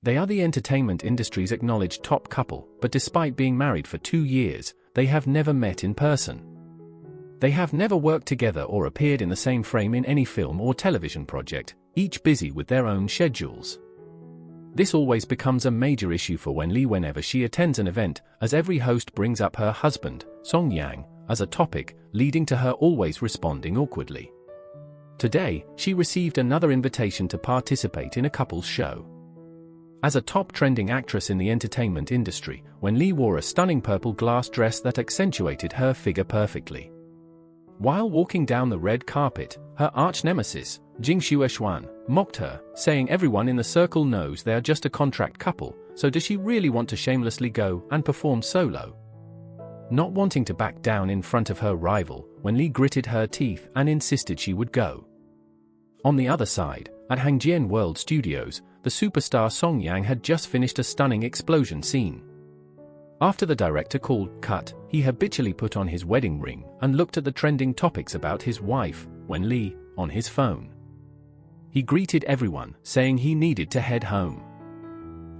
They are the entertainment industry's acknowledged top couple, but despite being married for 2 years, they have never met in person. They have never worked together or appeared in the same frame in any film or television project, each busy with their own schedules. This always becomes a major issue for Wenli whenever she attends an event, as every host brings up her husband, Song Yang, as a topic, leading to her always responding awkwardly. Today, she received another invitation to participate in a couple's show. As a top trending actress in the entertainment industry, Wenli wore a stunning purple glass dress that accentuated her figure perfectly. While walking down the red carpet, her arch-nemesis, Jing Xuexuan, mocked her, saying everyone in the circle knows they are just a contract couple, so does she really want to shamelessly go and perform solo? Not wanting to back down in front of her rival, Wenli gritted her teeth and insisted she would go. On the other side, at Hangjian World Studios, the superstar Song Yang had just finished a stunning explosion scene. After the director called cut, he habitually put on his wedding ring and looked at the trending topics about his wife, Wenli, on his phone. He greeted everyone, saying he needed to head home.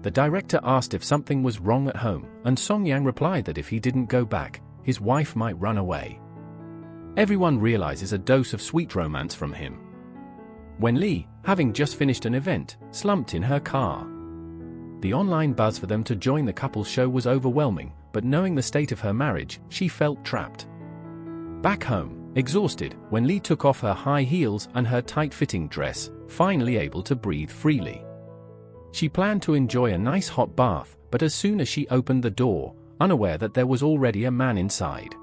The director asked if something was wrong at home, and Song Yang replied that if he didn't go back, his wife might run away. Everyone realizes a dose of sweet romance from him. Wenli, having just finished an event, slumped in her car. The online buzz for them to join the couple's show was overwhelming, but knowing the state of her marriage, she felt trapped. Back home, exhausted, Wenli took off her high heels and her tight-fitting dress, finally able to breathe freely. She planned to enjoy a nice hot bath, but as soon as she opened the door, unaware that there was already a man inside.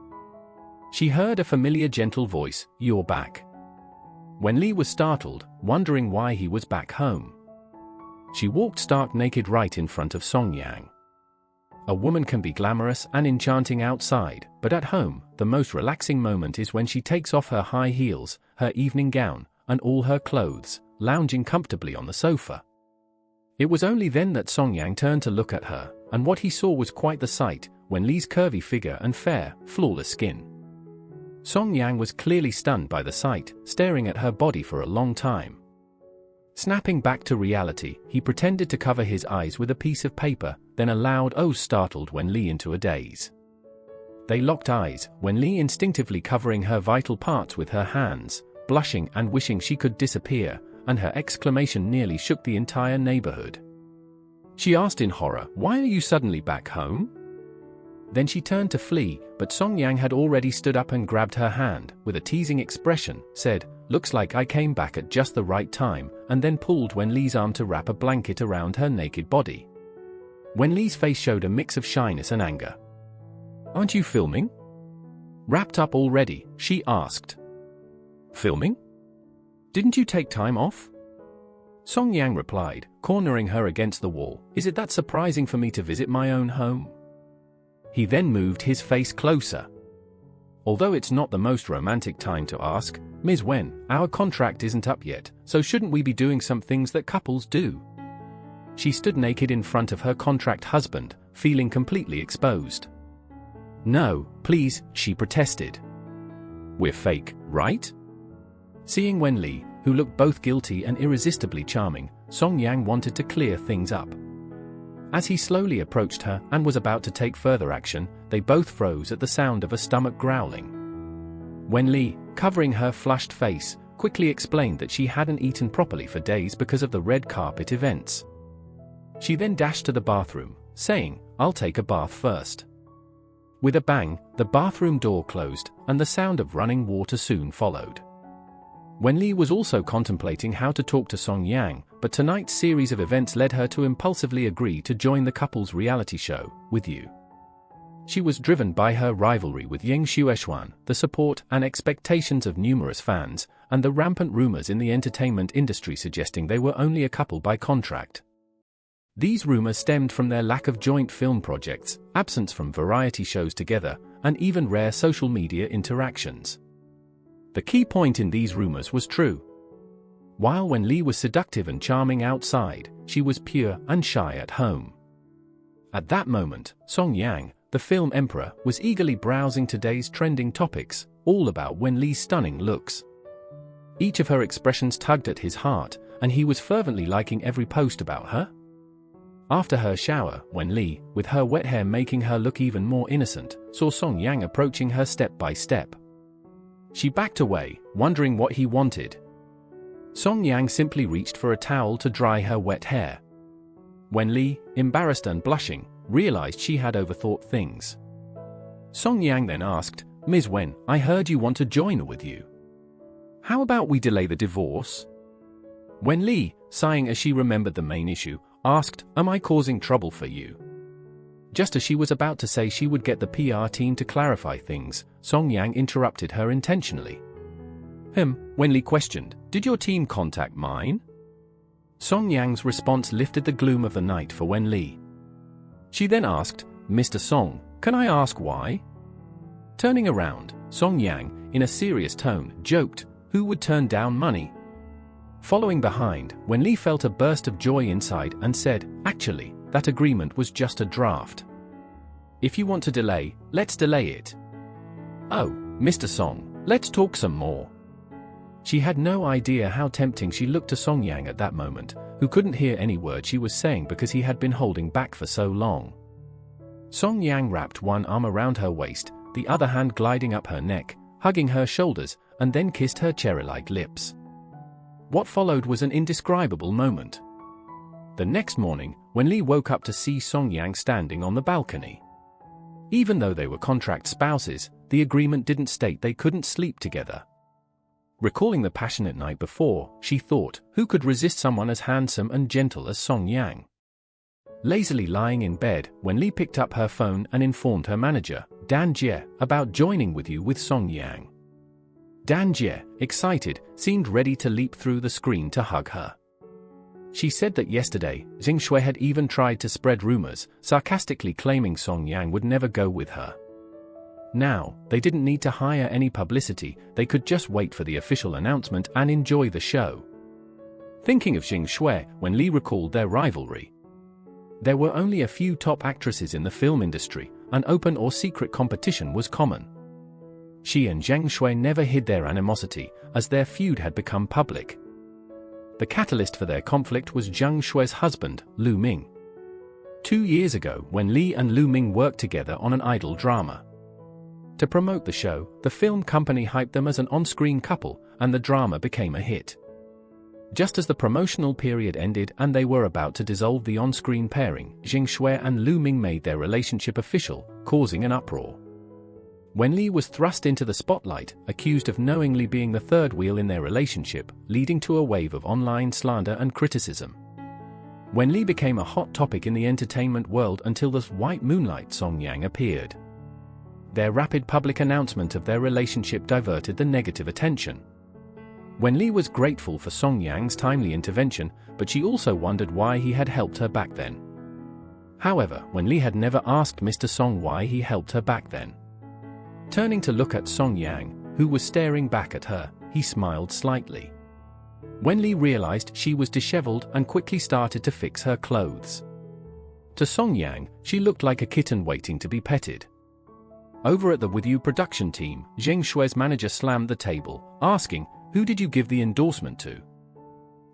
She heard a familiar gentle voice, "You're back." Wenli was startled, wondering why he was back home. She walked stark naked right in front of Song Yang. A woman can be glamorous and enchanting outside, but at home, the most relaxing moment is when she takes off her high heels, her evening gown, and all her clothes, lounging comfortably on the sofa. It was only then that Song Yang turned to look at her, and what he saw was quite the sight, Wenli's curvy figure and fair, flawless skin. Song Yang was clearly stunned by the sight, staring at her body for a long time. Snapping back to reality, he pretended to cover his eyes with a piece of paper, then a loud "oh" startled Wenli into a daze. They locked eyes, Wenli instinctively covering her vital parts with her hands, blushing and wishing she could disappear, and her exclamation nearly shook the entire neighborhood. She asked in horror, "Why are you suddenly back home?" Then she turned to flee, but Song Yang had already stood up and grabbed her hand, with a teasing expression, said, "Looks like I came back at just the right time," and then pulled Wenli's arm to wrap a blanket around her naked body. Wenli's face showed a mix of shyness and anger. "Aren't you filming?" "Wrapped up already?" she asked. "Filming? Didn't you take time off?" Song Yang replied, cornering her against the wall, "Is it that surprising for me to visit my own home?" He then moved his face closer. "Although it's not the most romantic time to ask, Ms. Wen, our contract isn't up yet, so shouldn't we be doing some things that couples do?" She stood naked in front of her contract husband, feeling completely exposed. "No, please," she protested. "We're fake, right?" Seeing Wenli, who looked both guilty and irresistibly charming, Song Yang wanted to clear things up. As he slowly approached her and was about to take further action, they both froze at the sound of a stomach growling. Wenli, covering her flushed face, quickly explained that she hadn't eaten properly for days because of the red carpet events. She then dashed to the bathroom, saying, "I'll take a bath first." With a bang, the bathroom door closed, and the sound of running water soon followed. Wenli was also contemplating how to talk to Song Yang, but tonight's series of events led her to impulsively agree to join the couple's reality show, With You. She was driven by her rivalry with Jing Xuexuan, the support and expectations of numerous fans, and the rampant rumors in the entertainment industry suggesting they were only a couple by contract. These rumors stemmed from their lack of joint film projects, absence from variety shows together, and even rare social media interactions. The key point in these rumors was true. While Wenli was seductive and charming outside, she was pure and shy at home. At that moment, Song Yang, the film emperor, was eagerly browsing today's trending topics, all about Wenli's stunning looks. Each of her expressions tugged at his heart, and he was fervently liking every post about her. After her shower, Wen Li, with her wet hair making her look even more innocent, saw Song Yang approaching her step by step. She backed away, wondering what he wanted. Song Yang simply reached for a towel to dry her wet hair. Wen Li, embarrassed and blushing, realized she had overthought things. Song Yang then asked, "Ms. Wen, I heard you want to join with you. How about we delay the divorce?" Wen Li, sighing as she remembered the main issue, asked, "Am I causing trouble for you?" Just as she was about to say she would get the PR team to clarify things, Song Yang interrupted her intentionally. Wen Li questioned, "Did your team contact mine?" Song Yang's response lifted the gloom of the night for Wen Li. She then asked, "Mr. Song, can I ask why?" Turning around, Song Yang, in a serious tone, joked, "Who would turn down money?" Following behind, Wen Li felt a burst of joy inside and said, "Actually, that agreement was just a draft. If you want to delay, let's delay it." "Oh, Mr. Song, let's talk some more." She had no idea how tempting she looked to Song Yang at that moment, who couldn't hear any word she was saying because he had been holding back for so long. Song Yang wrapped one arm around her waist, the other hand gliding up her neck, hugging her shoulders, and then kissed her cherry-like lips. What followed was an indescribable moment. The next morning, Wen Li woke up to see Song Yang standing on the balcony. Even though they were contract spouses, the agreement didn't state they couldn't sleep together. Recalling the passionate night before, she thought, who could resist someone as handsome and gentle as Song Yang? Lazily lying in bed, Wen Li picked up her phone and informed her manager, Dan Jie, about joining with you with Song Yang. Dan Jie, excited, seemed ready to leap through the screen to hug her. She said that yesterday, Jing Shui had even tried to spread rumors, sarcastically claiming Song Yang would never go with her. Now, they didn't need to hire any publicity, they could just wait for the official announcement and enjoy the show. Thinking of Jing Shui, Wen Li recalled their rivalry. There were only a few top actresses in the film industry, and open or secret competition was common. She and Zheng Shui never hid their animosity, as their feud had become public. The catalyst for their conflict was Zheng Shui's husband, Lu Ming. 2 years ago, when Li and Lu Ming worked together on an idol drama. To promote the show, the film company hyped them as an on-screen couple, and the drama became a hit. Just as the promotional period ended and they were about to dissolve the on-screen pairing, Zheng Shui and Lu Ming made their relationship official, causing an uproar. Wen Li was thrust into the spotlight, accused of knowingly being the third wheel in their relationship, leading to a wave of online slander and criticism. Wen Li became a hot topic in the entertainment world until the White Moonlight Song Yang appeared. Their rapid public announcement of their relationship diverted the negative attention. Wen Li was grateful for Song Yang's timely intervention, but she also wondered why he had helped her back then. However, Wen Li had never asked Mr. Song why he helped her back then. Turning to look at Song Yang, who was staring back at her, he smiled slightly. Wen Li realized she was disheveled and quickly started to fix her clothes. To Song Yang, she looked like a kitten waiting to be petted. Over at the With You production team, Zheng Shui's manager slammed the table, asking, "Who did you give the endorsement to?"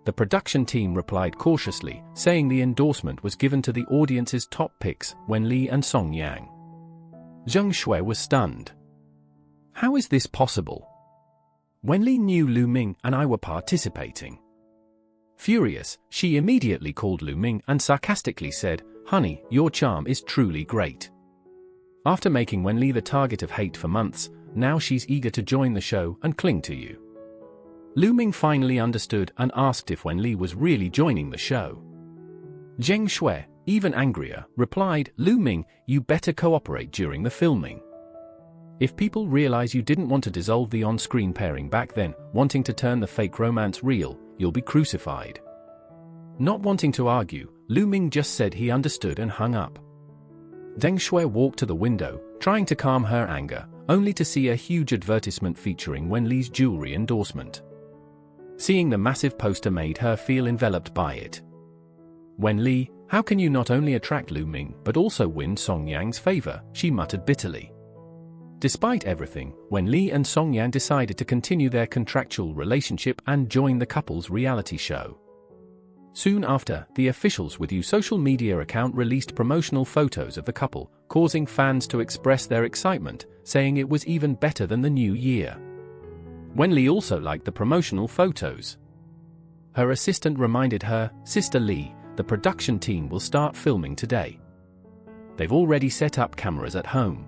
The production team replied cautiously, saying the endorsement was given to the audience's top picks, Wen Li and Song Yang. Zheng Shui was stunned. How is this possible? Wen Li knew Lu Ming and I were participating. Furious, she immediately called Lu Ming and sarcastically said, "Honey, your charm is truly great." After making Wen Li the target of hate for months, now she's eager to join the show and cling to you. Lu Ming finally understood and asked if Wen Li was really joining the show. Zheng Shui, even angrier, replied, "Lu Ming, you better cooperate during the filming. If people realize you didn't want to dissolve the on-screen pairing back then, wanting to turn the fake romance real, you'll be crucified." Not wanting to argue, Lu Ming just said he understood and hung up. Zheng Shui walked to the window, trying to calm her anger, only to see a huge advertisement featuring Wen Li's jewelry endorsement. Seeing the massive poster made her feel enveloped by it. "Wen Li, how can you not only attract Lu Ming but also win Song Yang's favor?" she muttered bitterly. Despite everything, Wen Li and Song Yang decided to continue their contractual relationship and join the couple's reality show. Soon after, the officials with Yu social media account released promotional photos of the couple, causing fans to express their excitement, saying it was even better than the new year. Wenli also liked the promotional photos. Her assistant reminded her, "Sister Lee, the production team will start filming today. They've already set up cameras at home."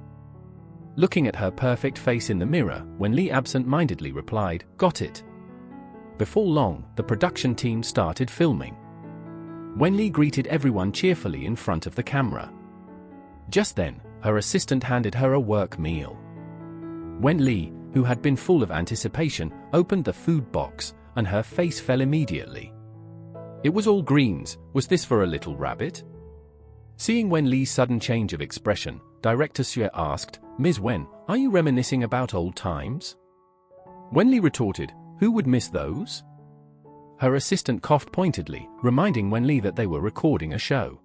Looking at her perfect face in the mirror, Wenli absent-mindedly replied, "Got it." Before long, the production team started filming. Wenli greeted everyone cheerfully in front of the camera. Just then, her assistant handed her a work meal. Wenli, who had been full of anticipation, opened the food box, and her face fell immediately. It was all greens. Was this for a little rabbit? Seeing Wenli's sudden change of expression, Director Xue asked, "Ms. Wen, are you reminiscing about old times?" Wenli retorted, "Who would miss those?" Her assistant coughed pointedly, reminding Wenli that they were recording a show.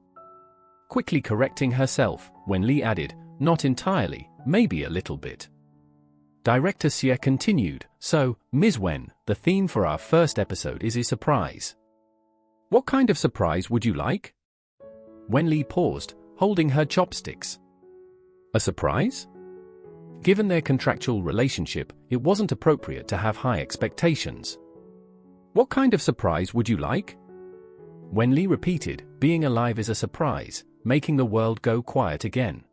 Quickly correcting herself, Wenli added, "Not entirely, maybe a little bit." Director Xie continued, "So, Ms. Wen, the theme for our first episode is a surprise. What kind of surprise would you like?" Wenli paused, holding her chopsticks. A surprise? Given their contractual relationship, it wasn't appropriate to have high expectations. "What kind of surprise would you like?" Wenli repeated, "Being alive is a surprise, making the world go quiet again."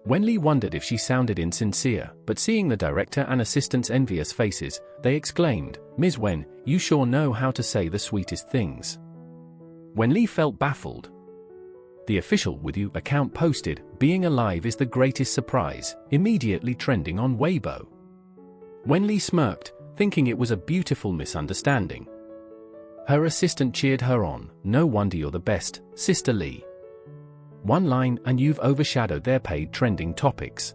Wenli wondered if she sounded insincere, but seeing the director and assistant's envious faces, they exclaimed, "Ms. Wen, you sure know how to say the sweetest things." Wenli felt baffled. The official with Yu account posted, "Being alive is the greatest surprise," immediately trending on Weibo. Wenli smirked, thinking it was a beautiful misunderstanding. Her assistant cheered her on, "No wonder you're the best, Sister Lee. One line and you've overshadowed their paid trending topics."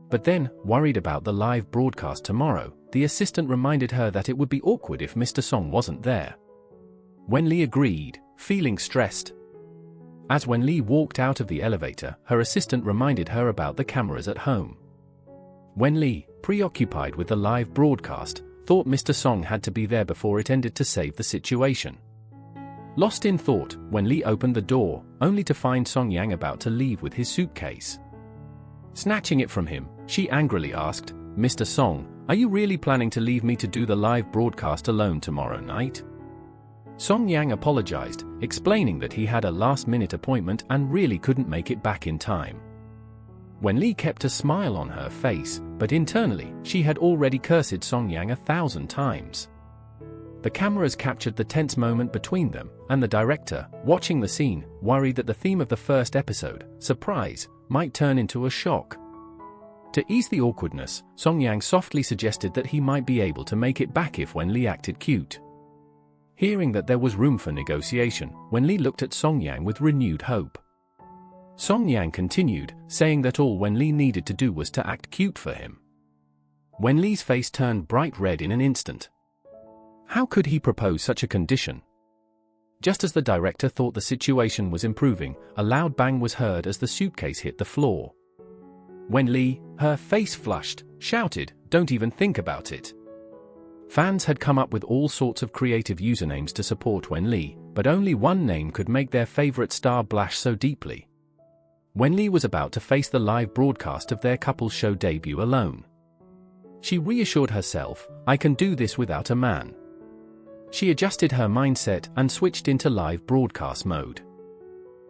But then, worried about the live broadcast tomorrow, the assistant reminded her that it would be awkward if Mr. Song wasn't there. Wenli agreed, feeling stressed. As Wenli walked out of the elevator, her assistant reminded her about the cameras at home. Wenli, preoccupied with the live broadcast, thought Mr. Song had to be there before it ended to save the situation. Lost in thought, Wenli opened the door, only to find Song Yang about to leave with his suitcase. Snatching it from him, she angrily asked, "Mr. Song, are you really planning to leave me to do the live broadcast alone tomorrow night?" Song Yang apologized, explaining that he had a last-minute appointment and really couldn't make it back in time. Wenli kept a smile on her face, but internally, she had already cursed Song Yang 1,000 times. The cameras captured the tense moment between them, and the director, watching the scene, worried that the theme of the first episode, surprise, might turn into a shock. To ease the awkwardness, Song Yang softly suggested that he might be able to make it back if Wenli acted cute. Hearing that there was room for negotiation, Wenli looked at Song Yang with renewed hope. Song Yang continued, saying that all Wenli needed to do was to act cute for him. Wenli's face turned bright red in an instant. How could he propose such a condition? Just as the director thought the situation was improving, a loud bang was heard as the suitcase hit the floor. Wenli, her face flushed, shouted, "Don't even think about it." Fans had come up with all sorts of creative usernames to support Wenli, but only one name could make their favorite star blush so deeply. Wenli was about to face the live broadcast of their couple's show debut alone. She reassured herself, "I can do this without a man." She adjusted her mindset and switched into live broadcast mode.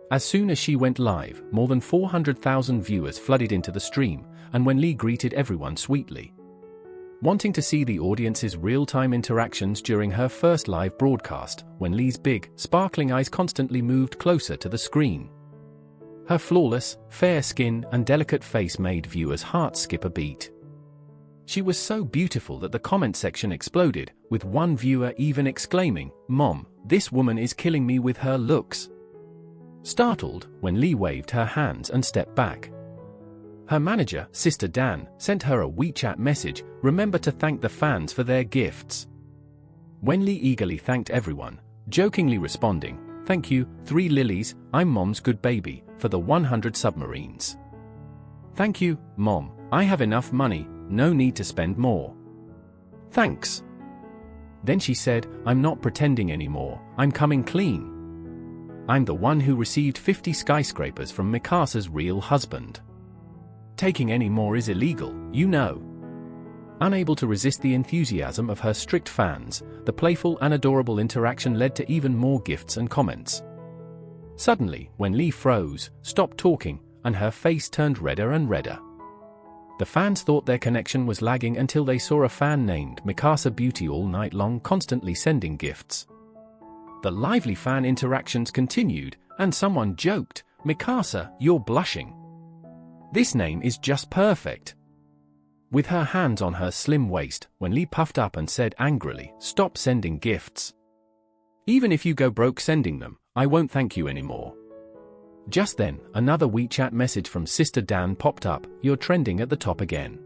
As soon as she went live, more than 400,000 viewers flooded into the stream, and Wenli greeted everyone sweetly. Wanting to see the audience's real-time interactions during her first live broadcast, Wenli's big, sparkling eyes constantly moved closer to the screen. Her flawless, fair skin and delicate face made viewers' hearts skip a beat. She was so beautiful that the comment section exploded, with one viewer even exclaiming, "Mom, this woman is killing me with her looks." Startled, Wenli waved her hands and stepped back. Her manager, Sister Dan, sent her a WeChat message, "Remember to thank the fans for their gifts." Wenli eagerly thanked everyone, jokingly responding, "Thank you, 3 lilies, I'm Mom's good baby, for the 100 submarines." "Thank you, Mom, I have enough money, no need to spend more." "Thanks." Then she said, "I'm not pretending anymore, I'm coming clean. I'm the one who received 50 skyscrapers from Mikasa's real husband. Taking any more is illegal, you know." Unable to resist the enthusiasm of her strict fans, the playful and adorable interaction led to even more gifts and comments. Suddenly, Wenli froze, stopped talking, and her face turned redder and redder. The fans thought their connection was lagging until they saw a fan named Mikasa Beauty all night long constantly sending gifts. The lively fan interactions continued, and someone joked, "Mikasa, you're blushing. This name is just perfect." With her hands on her slim waist, Wenli puffed up and said angrily, "Stop sending gifts. Even if you go broke sending them, I won't thank you anymore." Just then, another WeChat message from Sister Dan popped up, "You're trending at the top again."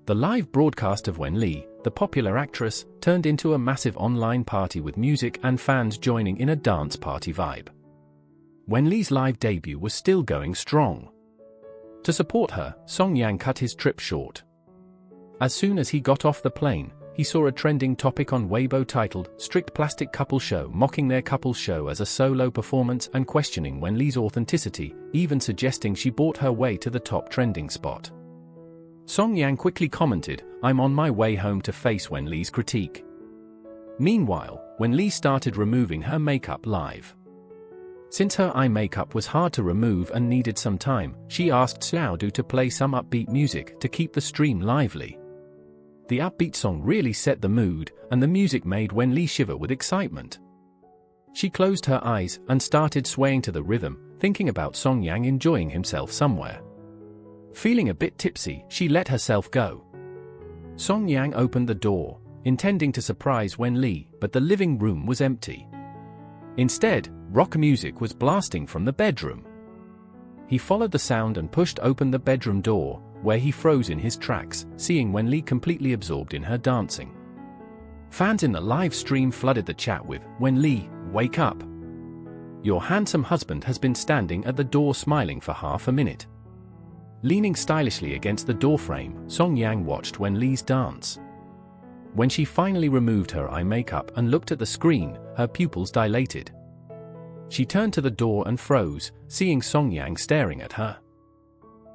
The live broadcast of Wenli, the popular actress, turned into a massive online party with music and fans joining in a dance party vibe. Wenli's live debut was still going strong. To support her, Song Yang cut his trip short. As soon as he got off the plane, he saw a trending topic on Weibo titled, "Strict Plastic Couple Show," mocking their couple show as a solo performance and questioning Wenli's authenticity, even suggesting she bought her way to the top trending spot. Song Yang quickly commented, "I'm on my way home to face Wenli's critique." Meanwhile, Wenli started removing her makeup live. Since her eye makeup was hard to remove and needed some time, she asked Xiaodu to play some upbeat music to keep the stream lively. The upbeat song really set the mood, and the music made Wenli shiver with excitement. She closed her eyes and started swaying to the rhythm, thinking about Song Yang enjoying himself somewhere. Feeling a bit tipsy, she let herself go. Song Yang opened the door, intending to surprise Wenli, but the living room was empty. Instead, rock music was blasting from the bedroom. He followed the sound and pushed open the bedroom door, where he froze in his tracks, seeing Wenli completely absorbed in her dancing. Fans in the live stream flooded the chat with, "Wenli, wake up. Your handsome husband has been standing at the door smiling for half a minute." Leaning stylishly against the doorframe, Song Yang watched Wenli's dance. When she finally removed her eye makeup and looked at the screen, her pupils dilated. She turned to the door and froze, seeing Song Yang staring at her.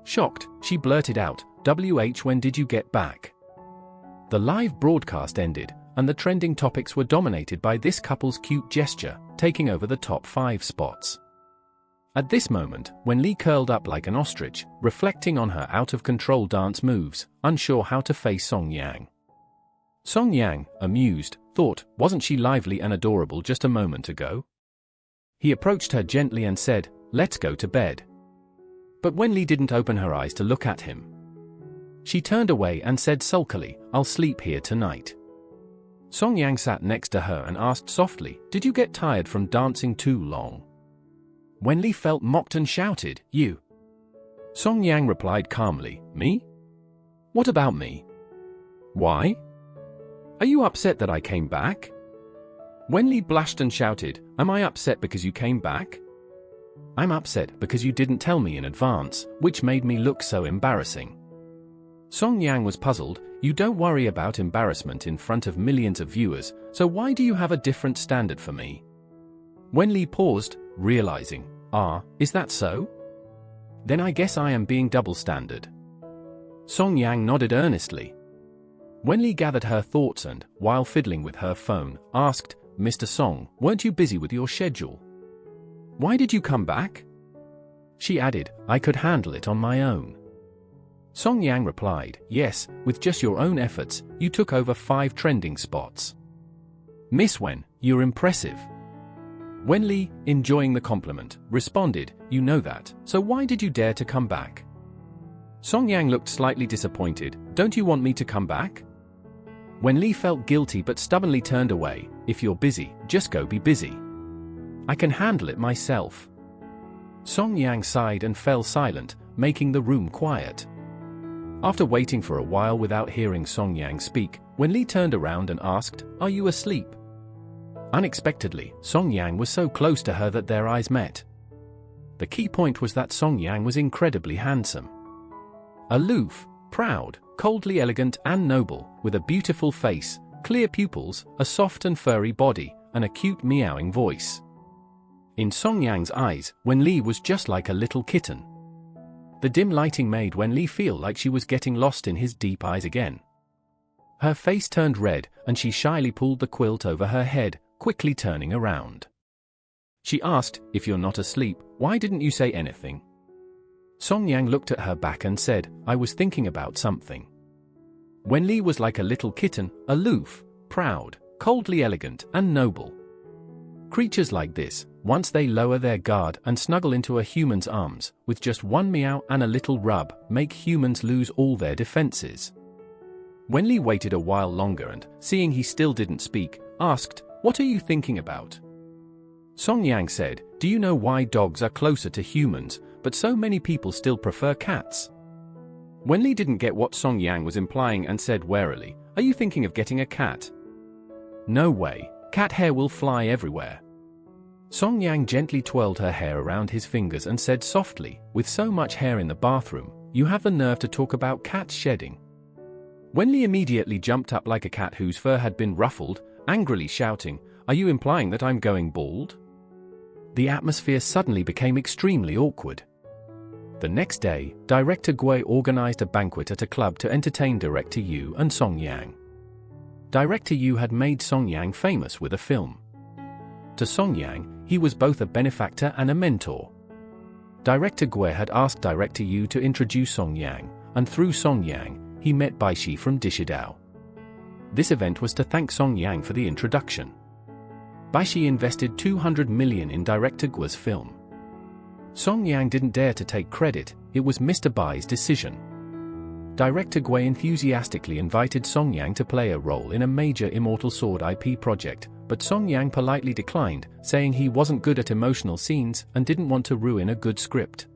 Shocked, she blurted out, when did you get back?" The live broadcast ended, and the trending topics were dominated by this couple's cute gesture, taking over the top 5 spots. At this moment, Wenli curled up like an ostrich, reflecting on her out-of-control dance moves, unsure how to face Song Yang. Song Yang, amused, thought, wasn't she lively and adorable just a moment ago? He approached her gently and said, "Let's go to bed." But Wenli didn't open her eyes to look at him. She turned away and said sulkily, "I'll sleep here tonight." Song Yang sat next to her and asked softly, "Did you get tired from dancing too long?" Wenli felt mocked and shouted, "You." Song Yang replied calmly, "Me? What about me? Why? Are you upset that I came back?" Wenli blushed and shouted, "Am I upset because you came back? I'm upset because you didn't tell me in advance, which made me look so embarrassing." Song Yang was puzzled. "You don't worry about embarrassment in front of millions of viewers, so why do you have a different standard for me?" Wenli paused, realizing, is that so? Then I guess I am being double standard. Song Yang nodded earnestly. Wenli gathered her thoughts and, while fiddling with her phone, asked, "Mr. Song, weren't you busy with your schedule? Why did you come back?" She added, "I could handle it on my own." Song Yang replied, "Yes, with just your own efforts, you took over 5 trending spots. Miss Wen, you're impressive." Wenli, enjoying the compliment, responded, "You know that, so why did you dare to come back?" Song Yang looked slightly disappointed. "Don't you want me to come back?" Wenli felt guilty but stubbornly turned away. "If you're busy, just go be busy. I can handle it myself." Song Yang sighed and fell silent, making the room quiet. After waiting for a while without hearing Song Yang speak, Wenli turned around and asked, "Are you asleep?" Unexpectedly, Song Yang was so close to her that their eyes met. The key point was that Song Yang was incredibly handsome. Aloof, proud, coldly elegant and noble, with a beautiful face, clear pupils, a soft and furry body, and a cute meowing voice. In Song Yang's eyes, Wenli was just like a little kitten. The dim lighting made Wenli feel like she was getting lost in his deep eyes again. Her face turned red, and she shyly pulled the quilt over her head, quickly turning around. She asked, "If you're not asleep, why didn't you say anything?" Song Yang looked at her back and said, "I was thinking about something." Wenli was like a little kitten, aloof, proud, coldly elegant, and noble. Creatures like this, once they lower their guard and snuggle into a human's arms, with just one meow and a little rub, make humans lose all their defenses. Wenli waited a while longer and, seeing he still didn't speak, asked, "What are you thinking about?" Song Yang said, "Do you know why dogs are closer to humans, but so many people still prefer cats?" Wenli didn't get what Song Yang was implying and said warily, "Are you thinking of getting a cat?" "No way, cat hair will fly everywhere." Song Yang gently twirled her hair around his fingers and said softly, "With so much hair in the bathroom, you have the nerve to talk about cats shedding." Wenli immediately jumped up like a cat whose fur had been ruffled, angrily shouting, "Are you implying that I'm going bald?" The atmosphere suddenly became extremely awkward. The next day, Director Gui organized a banquet at a club to entertain Director Yu and Song Yang. Director Yu had made Song Yang famous with a film. To Song Yang, he was both a benefactor and a mentor. Director Gui had asked Director Yu to introduce Song Yang, and through Song Yang, he met Baishi from Dishidao. This event was to thank Song Yang for the introduction. Baishi invested 200 million in Director Gui's film. Song Yang didn't dare to take credit, it was Mr. Bai's decision. Director Gui enthusiastically invited Song Yang to play a role in a major Immortal Sword IP project, but Song Yang politely declined, saying he wasn't good at emotional scenes and didn't want to ruin a good script.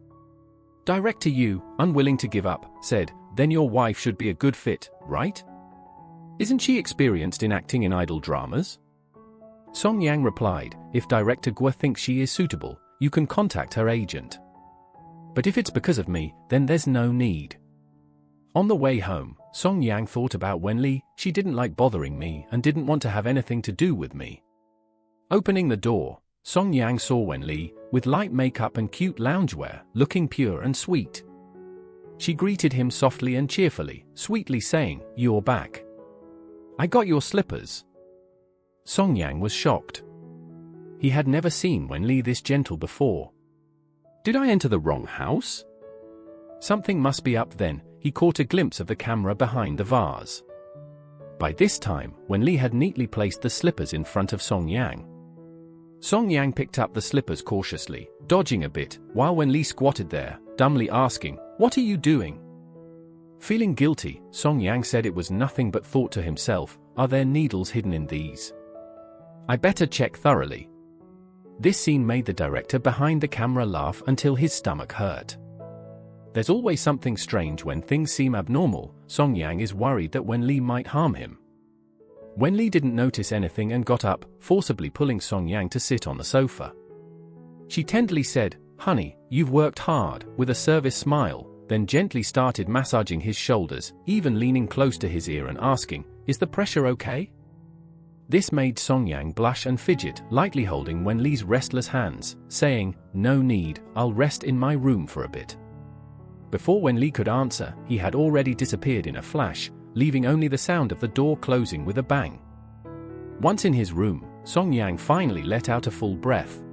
Director Yu, unwilling to give up, said, "Then your wife should be a good fit, right? Isn't she experienced in acting in idol dramas?" Song Yang replied, "If Director Gui thinks she is suitable, you can contact her agent. But if it's because of me, then there's no need." On the way home, Song Yang thought about Wenli. She didn't like bothering me and didn't want to have anything to do with me. Opening the door, Song Yang saw Wenli, with light makeup and cute loungewear, looking pure and sweet. She greeted him softly and cheerfully, sweetly saying, "You're back. I got your slippers." Song Yang was shocked. He had never seen Wenli this gentle before. "Did I enter the wrong house?" Something must be up then. He caught a glimpse of the camera behind the vase. By this time, Wenli had neatly placed the slippers in front of Song Yang. Song Yang picked up the slippers cautiously, dodging a bit, while Wenli squatted there, dumbly asking, "What are you doing?" Feeling guilty, Song Yang said it was nothing but thought to himself, "Are there needles hidden in these? I better check thoroughly." This scene made the director behind the camera laugh until his stomach hurt. There's always something strange when things seem abnormal. Song Yang is worried that Wenli might harm him. Wenli didn't notice anything and got up, forcibly pulling Song Yang to sit on the sofa. She tenderly said, "Honey, you've worked hard," with a service smile, then gently started massaging his shoulders, even leaning close to his ear and asking, "Is the pressure okay?" This made Song Yang blush and fidget, lightly holding Wenli's restless hands, saying, "No need, I'll rest in my room for a bit." Before Wenli could answer, he had already disappeared in a flash, leaving only the sound of the door closing with a bang. Once in his room, Song Yang finally let out a full breath.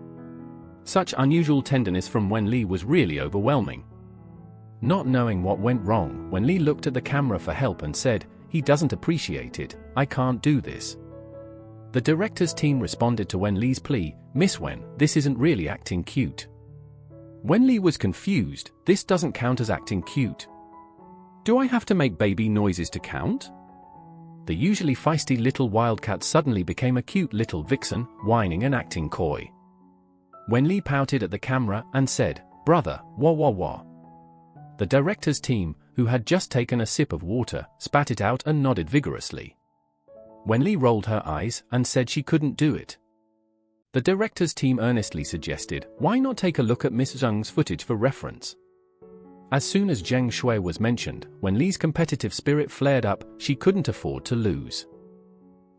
Such unusual tenderness from Wenli was really overwhelming. Not knowing what went wrong, Wenli looked at the camera for help and said, "He doesn't appreciate it, I can't do this." The director's team responded to Wenli's plea, "Miss Wen, this isn't really acting cute." Wenli was confused. "This doesn't count as acting cute. Do I have to make baby noises to count?" The usually feisty little wildcat suddenly became a cute little vixen, whining and acting coy. Wenli pouted at the camera and said, "Brother, wah wah wah." The director's team, who had just taken a sip of water, spat it out and nodded vigorously. Wenli rolled her eyes and said she couldn't do it. The director's team earnestly suggested, "Why not take a look at Miss Zheng's footage for reference?" As soon as Zheng Shui was mentioned, Wenli's competitive spirit flared up. She couldn't afford to lose.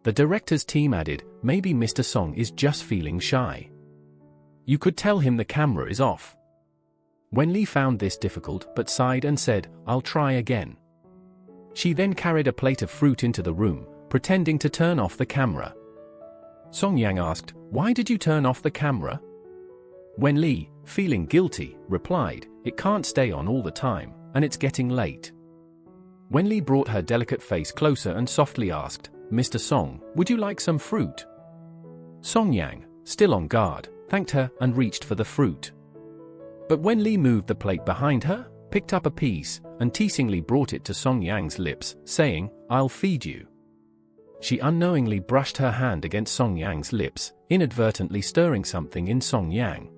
The director's team added, maybe Mr. Song is just feeling shy. You could tell him the camera is off. Wenli found this difficult but sighed and said, I'll try again. She then carried a plate of fruit into the room, pretending to turn off the camera. Song Yang asked, why did you turn off the camera? Wenli, feeling guilty, replied, it can't stay on all the time, and it's getting late. Wenli brought her delicate face closer and softly asked, Mr. Song, would you like some fruit? Song Yang, still on guard, thanked her and reached for the fruit. But Wenli moved the plate behind her, picked up a piece, and teasingly brought it to Song Yang's lips, saying, I'll feed you. She unknowingly brushed her hand against Song Yang's lips, inadvertently stirring something in Song Yang.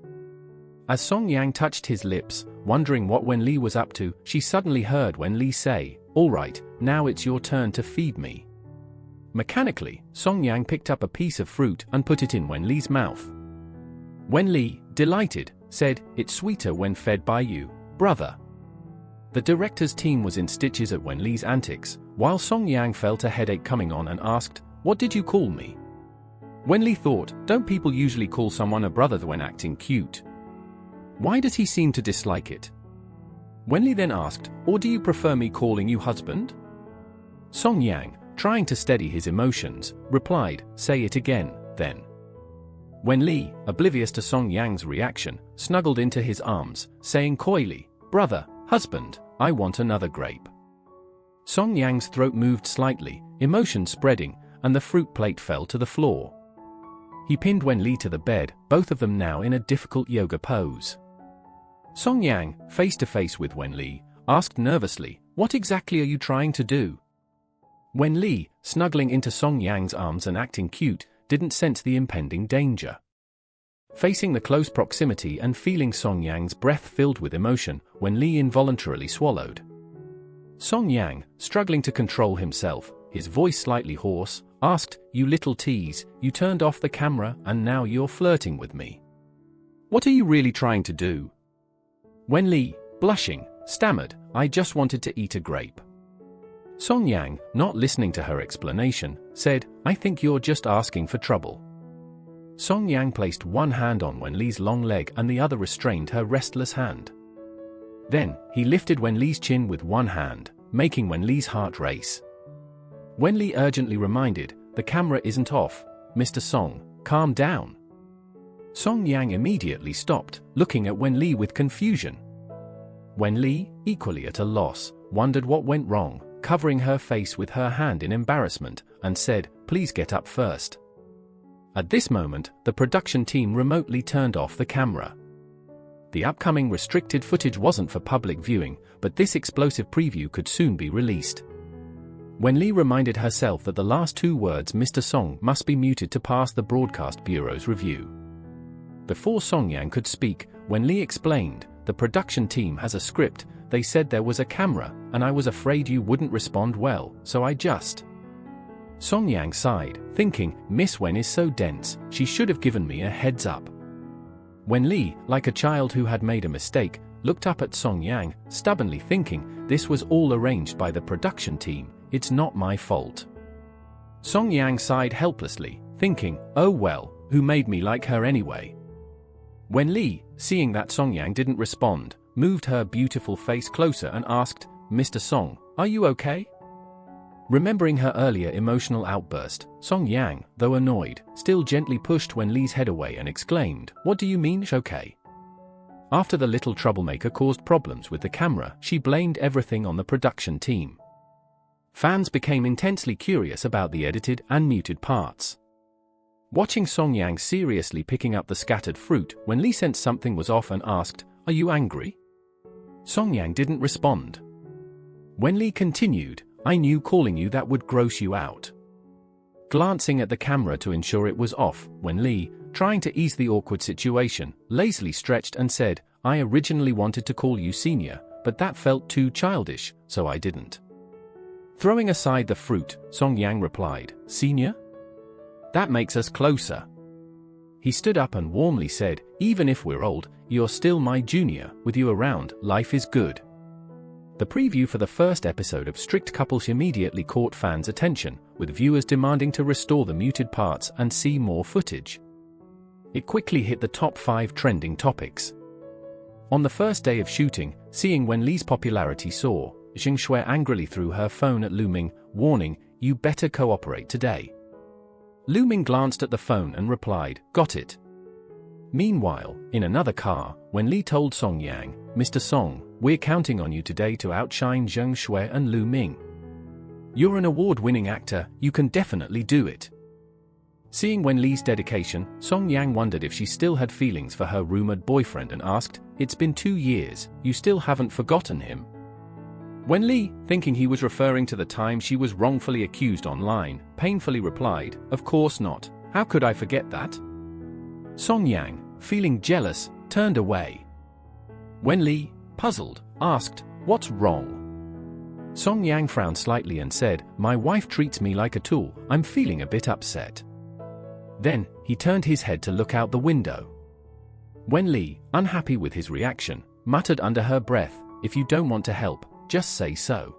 As Song Yang touched his lips, wondering what Wenli was up to, she suddenly heard Wenli say, all right, now it's your turn to feed me. Mechanically, Song Yang picked up a piece of fruit and put it in Wenli's mouth. Wenli, delighted, said, it's sweeter when fed by you, brother. The director's team was in stitches at Wenli's antics, while Song Yang felt a headache coming on and asked, what did you call me? Wenli thought, don't people usually call someone a brother when acting cute? Why does he seem to dislike it? Wenli then asked, or do you prefer me calling you husband? Song Yang, trying to steady his emotions, replied, say it again, then. Wenli, oblivious to Song Yang's reaction, snuggled into his arms, saying coyly, brother, husband, I want another grape. Song Yang's throat moved slightly, emotion spreading, and the fruit plate fell to the floor. He pinned Wenli to the bed, both of them now in a difficult yoga pose. Song Yang, face to face with Wenli, asked nervously, what exactly are you trying to do? Wenli, snuggling into Song Yang's arms and acting cute, didn't sense the impending danger. Facing the close proximity and feeling Song Yang's breath filled with emotion, Wenli involuntarily swallowed. Song Yang, struggling to control himself, his voice slightly hoarse, asked, you little tease, you turned off the camera and now you're flirting with me. What are you really trying to do? Wenli, blushing, stammered, I just wanted to eat a grape. Song Yang, not listening to her explanation, said, I think you're just asking for trouble. Song Yang placed one hand on Wenli's long leg and the other restrained her restless hand. Then, he lifted Wenli's chin with one hand, making Wenli's heart race. Wenli urgently reminded, the camera isn't off, Mr. Song, calm down. Song Yang immediately stopped, looking at Wenli with confusion. Wenli, equally at a loss, wondered what went wrong, covering her face with her hand in embarrassment, and said, please get up first. At this moment, the production team remotely turned off the camera. The upcoming restricted footage wasn't for public viewing, but this explosive preview could soon be released. Wenli reminded herself that the last two words Mr. Song must be muted to pass the Broadcast Bureau's review. Before Song Yang could speak, Wenli explained, the production team has a script, they said there was a camera, and I was afraid you wouldn't respond well, so I just... Song Yang sighed, thinking, Miss Wen is so dense, she should have given me a heads up. Wenli, like a child who had made a mistake, looked up at Song Yang, stubbornly thinking, this was all arranged by the production team, it's not my fault. Song Yang sighed helplessly, thinking, oh well, who made me like her anyway? Wenli, seeing that Song Yang didn't respond, moved her beautiful face closer and asked, Mr. Song, are you okay? Remembering her earlier emotional outburst, Song Yang, though annoyed, still gently pushed Wenli's head away and exclaimed, what do you mean, okay? After the little troublemaker caused problems with the camera, she blamed everything on the production team. Fans became intensely curious about the edited and muted parts. Watching Song Yang seriously picking up the scattered fruit, Wenli sensed something was off and asked, are you angry? Song Yang didn't respond. Wenli continued, I knew calling you that would gross you out. Glancing at the camera to ensure it was off, Wenli, trying to ease the awkward situation, lazily stretched and said, I originally wanted to call you senior, but that felt too childish, so I didn't. Throwing aside the fruit, Song Yang replied, senior? That makes us closer. He stood up and warmly said, even if we're old, you're still my junior, with you around, life is good. The preview for the first episode of Strict Couples immediately caught fans' attention, with viewers demanding to restore the muted parts and see more footage. It quickly hit the top 5 trending topics. On the first day of shooting, seeing Wenli's popularity soar, Jing Shui angrily threw her phone at Lu Ming, warning, "You better cooperate today." Lu Ming glanced at the phone and replied, "Got it." Meanwhile, in another car, Wenli told Song Yang, "Mr. Song, we're counting on you today to outshine Zheng Shui and Lu Ming. You're an award-winning actor, you can definitely do it." Seeing Wenli's dedication, Song Yang wondered if she still had feelings for her rumored boyfriend and asked, "It's been 2 years, you still haven't forgotten him?" Wenli, thinking he was referring to the time she was wrongfully accused online, painfully replied, "Of course not, how could I forget that?" Song Yang, feeling jealous, turned away. Wenli, puzzled, asked, "What's wrong?" Song Yang frowned slightly and said, "My wife treats me like a tool, I'm feeling a bit upset." Then, he turned his head to look out the window. Wenli, unhappy with his reaction, muttered under her breath, "If you don't want to help, just say so."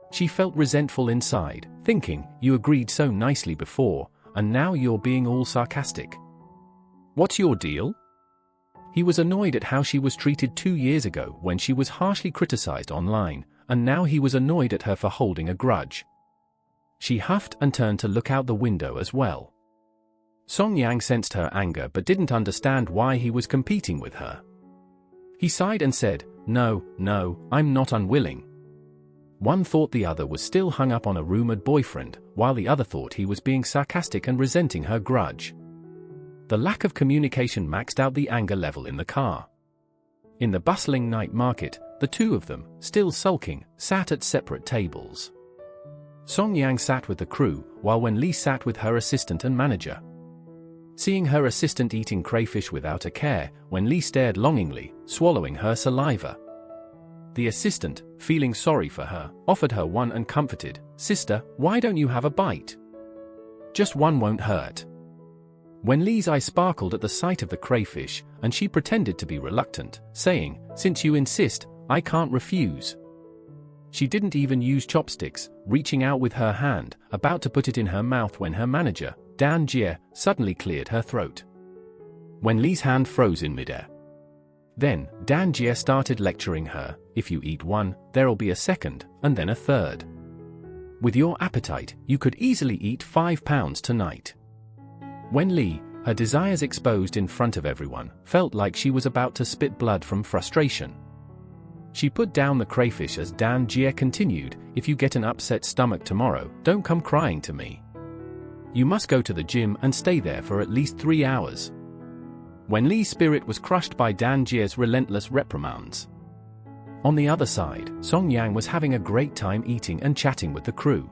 She felt resentful inside, thinking, "You agreed so nicely before, and now you're being all sarcastic. What's your deal?" He was annoyed at how she was treated 2 years ago when she was harshly criticized online, and now he was annoyed at her for holding a grudge. She huffed and turned to look out the window as well. Song Yang sensed her anger but didn't understand why he was competing with her. He sighed and said, No, I'm not unwilling." One thought the other was still hung up on a rumored boyfriend, while the other thought he was being sarcastic and resenting her grudge. The lack of communication maxed out the anger level in the car. In the bustling night market, the two of them, still sulking, sat at separate tables. Song Yang sat with the crew, while Wenli sat with her assistant and manager. Seeing her assistant eating crayfish without a care, Wenli stared longingly, swallowing her saliva. The assistant, feeling sorry for her, offered her one and comforted, "Sister, why don't you have a bite? Just one won't hurt." Wenli's eye sparkled at the sight of the crayfish, and she pretended to be reluctant, saying, "Since you insist, I can't refuse." She didn't even use chopsticks, reaching out with her hand, about to put it in her mouth when her manager, Dan Jie, suddenly cleared her throat. Wenli's hand froze in midair. Then, Dan Jie started lecturing her, "If you eat one, there'll be a second, and then a third. With your appetite, you could easily eat 5 pounds tonight." Wenli, her desires exposed in front of everyone, felt like she was about to spit blood from frustration. She put down the crayfish as Dan Jie continued, "If you get an upset stomach tomorrow, don't come crying to me. You must go to the gym and stay there for at least 3 hours." Wenli's spirit was crushed by Dan Jie's relentless reprimands. On the other side, Song Yang was having a great time eating and chatting with the crew.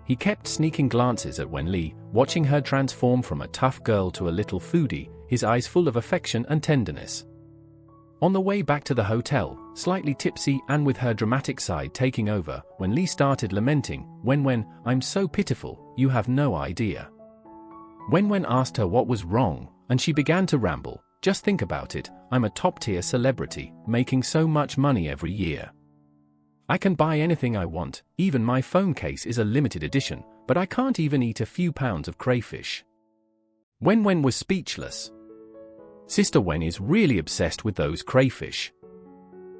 He kept sneaking glances at Wenli, watching her transform from a tough girl to a little foodie, his eyes full of affection and tenderness. On the way back to the hotel, slightly tipsy and with her dramatic side taking over, Wenli started lamenting, Wen, I'm so pitiful, you have no idea." Wen asked her what was wrong, and she began to ramble, "Just think about it, I'm a top-tier celebrity, making so much money every year. I can buy anything I want, even my phone case is a limited edition, but I can't even eat a few pounds of crayfish." Wen was speechless. Sister Wen is really obsessed with those crayfish.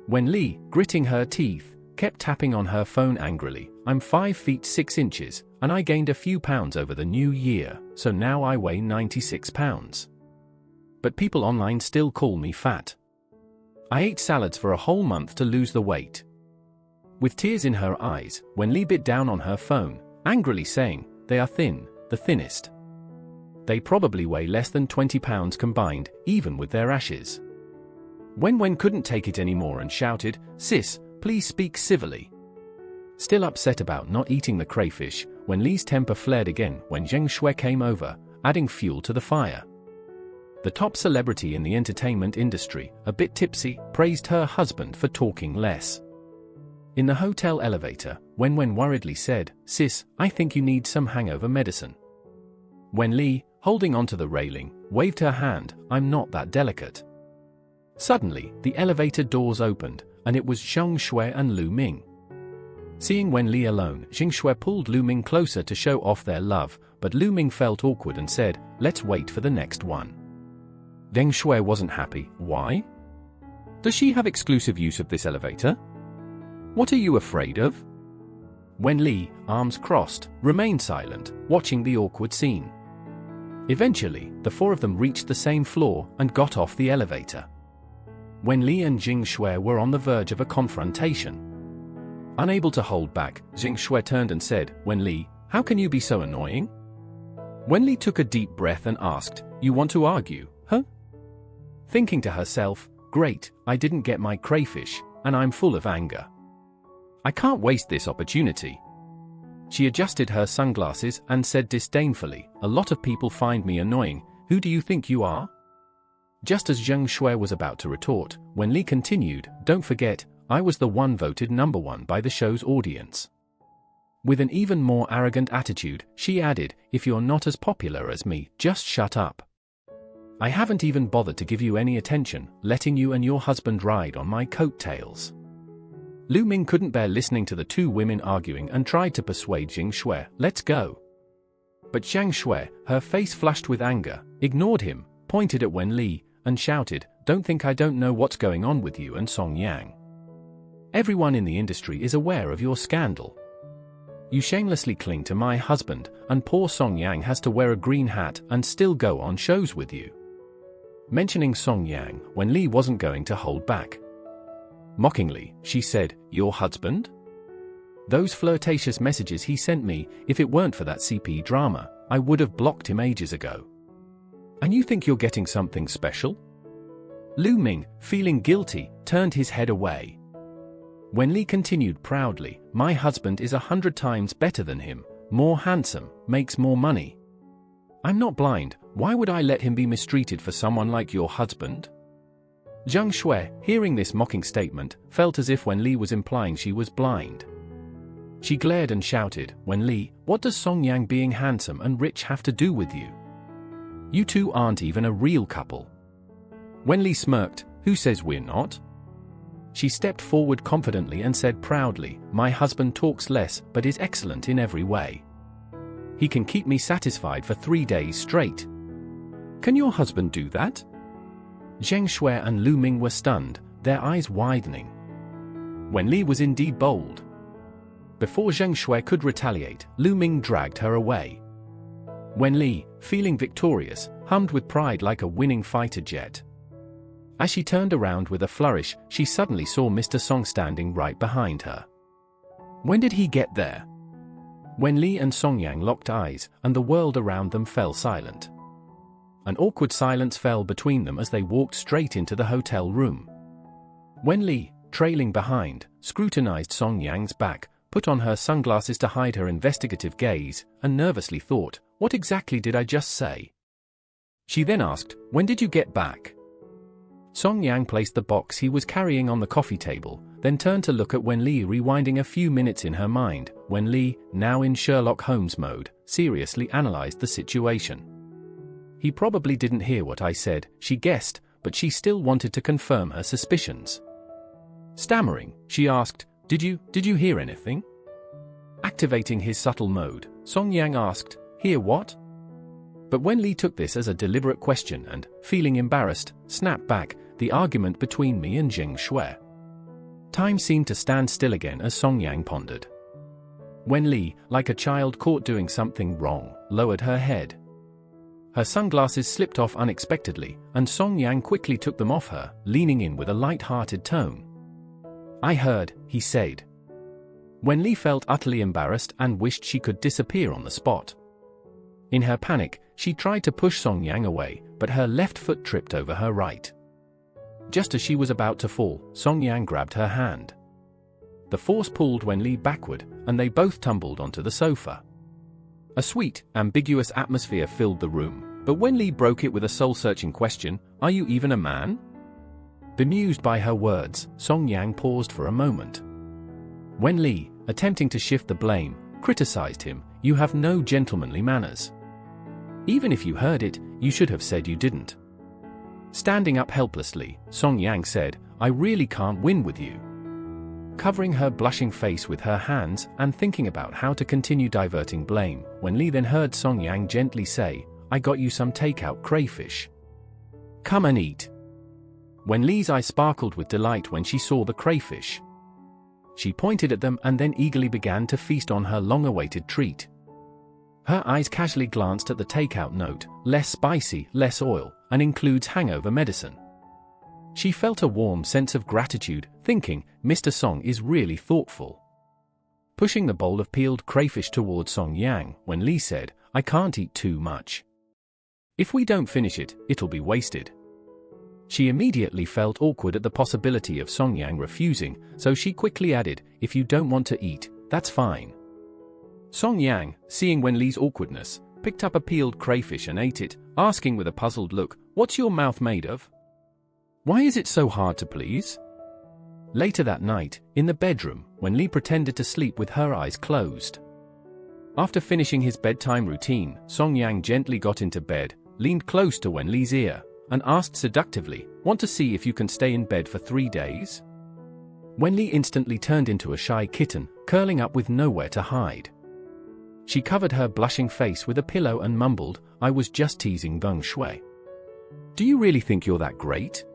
Wenli, gritting her teeth, kept tapping on her phone angrily, "I'm 5 feet 6 inches, and I gained a few pounds over the new year, so now I weigh 96 pounds. But people online still call me fat. I ate salads for a whole month to lose the weight." With tears in her eyes, Wenli bit down on her phone, angrily saying, "They are thin, the thinnest. They probably weigh less than 20 pounds combined, even with their ashes." Wen couldn't take it anymore and shouted, "Sis, please speak civilly." Still upset about not eating the crayfish, Wenli's temper flared again when Zheng Shui came over, adding fuel to the fire. The top celebrity in the entertainment industry, a bit tipsy, praised her husband for talking less. In the hotel elevator, Wen worriedly said, "Sis, I think you need some hangover medicine." Wenli, holding onto the railing, waved her hand, "I'm not that delicate." Suddenly, the elevator doors opened, and it was Zheng Shui and Lu Ming. Seeing Wen Li alone, Zheng Shui pulled Lu Ming closer to show off their love, but Lu Ming felt awkward and said, "Let's wait for the next one." Zheng Shui wasn't happy. Why? Does she have exclusive use of this elevator? What are you afraid of? Wen Li, arms crossed, remained silent, watching the awkward scene. Eventually, the four of them reached the same floor and got off the elevator. Wen Li and Zheng Shui were on the verge of a confrontation. Unable to hold back, Zheng Shui turned and said, "Wen Li, how can you be so annoying?" Wen Li took a deep breath and asked, "You want to argue, huh?" Thinking to herself, "Great, I didn't get my crayfish, and I'm full of anger. I can't waste this opportunity." She adjusted her sunglasses and said disdainfully, "A lot of people find me annoying. Who do you think you are?" Just as Zheng Shui was about to retort, Wen Li continued, "Don't forget, I was the one voted number one by the show's audience." With an even more arrogant attitude, she added, "If you're not as popular as me, just shut up. I haven't even bothered to give you any attention, letting you and your husband ride on my coattails." Lu Ming couldn't bear listening to the two women arguing and tried to persuade Zheng Shui, "Let's go." But Zheng Shui, her face flushed with anger, ignored him, pointed at Wen Li, and shouted, "Don't think I don't know what's going on with you and Song Yang. Everyone in the industry is aware of your scandal. You shamelessly cling to my husband, and poor Song Yang has to wear a green hat and still go on shows with you." Mentioning Song Yang, Wen Li wasn't going to hold back. Mockingly, she said, "Your husband? Those flirtatious messages he sent me, if it weren't for that CP drama, I would have blocked him ages ago. And you think you're getting something special?" Lu Ming, feeling guilty, turned his head away. Wen Li continued proudly, "My husband is 100 times better than him, more handsome, makes more money. I'm not blind, why would I let him be mistreated for someone like your husband?" Zheng Shui, hearing this mocking statement, felt as if Wen Li was implying she was blind. She glared and shouted, "Wen Li, what does Song Yang being handsome and rich have to do with you? You two aren't even a real couple." Wen Li smirked, "Who says we're not?" She stepped forward confidently and said proudly, "My husband talks less but is excellent in every way. He can keep me satisfied for 3 days straight." "Can your husband do that?" Zheng Shui and Lu Ming were stunned, their eyes widening. Wen Li was indeed bold. Before Zheng Shui could retaliate, Lu Ming dragged her away. Wen Li, feeling victorious, hummed with pride like a winning fighter jet. As she turned around with a flourish, she suddenly saw Mr. Song standing right behind her. When did he get there? Wen Li and Song Yang locked eyes, and the world around them fell silent. An awkward silence fell between them as they walked straight into the hotel room. Wen Li, trailing behind, scrutinized Song Yang's back, put on her sunglasses to hide her investigative gaze, and nervously thought, "What exactly did I just say?" She then asked, "When did you get back?" Song Yang placed the box he was carrying on the coffee table, then turned to look at Wen Li, rewinding a few minutes in her mind. Wen Li, now in Sherlock Holmes mode, seriously analyzed the situation. "He probably didn't hear what I said," she guessed, but she still wanted to confirm her suspicions. Stammering, she asked, Did you hear anything?" Activating his subtle mode, Song Yang asked, "Hear what?" But Wen Li took this as a deliberate question and, feeling embarrassed, snapped back, "The argument between me and Zheng Shui." Time seemed to stand still again as Song Yang pondered. Wen Li, like a child caught doing something wrong, lowered her head. Her sunglasses slipped off unexpectedly, and Song Yang quickly took them off her, leaning in with a light-hearted tone. "I heard," he said. Wen Li felt utterly embarrassed and wished she could disappear on the spot. In her panic, she tried to push Song Yang away, but her left foot tripped over her right. Just as she was about to fall, Song Yang grabbed her hand. The force pulled Wen Li backward, and they both tumbled onto the sofa. A sweet, ambiguous atmosphere filled the room, but Wen Li broke it with a soul-searching question, "Are you even a man?" Bemused by her words, Song Yang paused for a moment. Wen Li, attempting to shift the blame, criticized him, "You have no gentlemanly manners. Even if you heard it, you should have said you didn't." Standing up helplessly, Song Yang said, "I really can't win with you. covering her blushing face with her hands and thinking about how to continue diverting blame, when Lee then heard Song Yang gently say, "I got you some takeout crayfish. Come and eat." When Lee's eyes sparkled with delight when she saw the crayfish. She pointed at them and then eagerly began to feast on her long-awaited treat. Her eyes casually glanced at the takeout note, less spicy, less oil, and includes hangover medicine. She felt a warm sense of gratitude, thinking, Mr. Song is really thoughtful. Pushing the bowl of peeled crayfish towards Song Yang, when Lee said, "I can't eat too much. If we don't finish it, it'll be wasted." She immediately felt awkward at the possibility of Song Yang refusing, so she quickly added, "If you don't want to eat, that's fine." Song Yang, seeing Wen Lee's awkwardness, picked up a peeled crayfish and ate it, asking with a puzzled look, "What's your mouth made of? Why is it so hard to please?" Later that night, in the bedroom, Wen Lee pretended to sleep with her eyes closed. After finishing his bedtime routine, Song Yang gently got into bed, leaned close to Wen Lee's ear, and asked seductively, "Want to see if you can stay in bed for 3 days?" Wen Lee instantly turned into a shy kitten, curling up with nowhere to hide. She covered her blushing face with a pillow and mumbled, "I was just teasing Deng Shui. Do you really think you're that great?"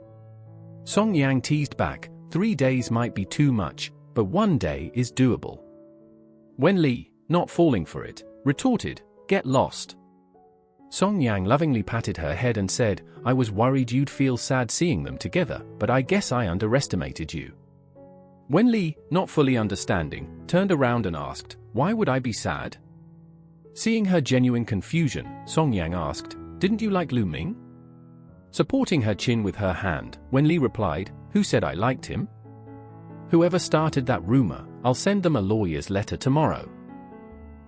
Song Yang teased back, 3 days might be too much, but 1 day is doable. Wen Lee, not falling for it, retorted, "Get lost." Song Yang lovingly patted her head and said, "I was worried you'd feel sad seeing them together, but I guess I underestimated you." Wen Lee, not fully understanding, turned around and asked, "Why would I be sad?" Seeing her genuine confusion, Song Yang asked, "Didn't you like Lu Ming?" Supporting her chin with her hand, Wen Lee replied, "Who said I liked him? Whoever started that rumor, I'll send them a lawyer's letter tomorrow."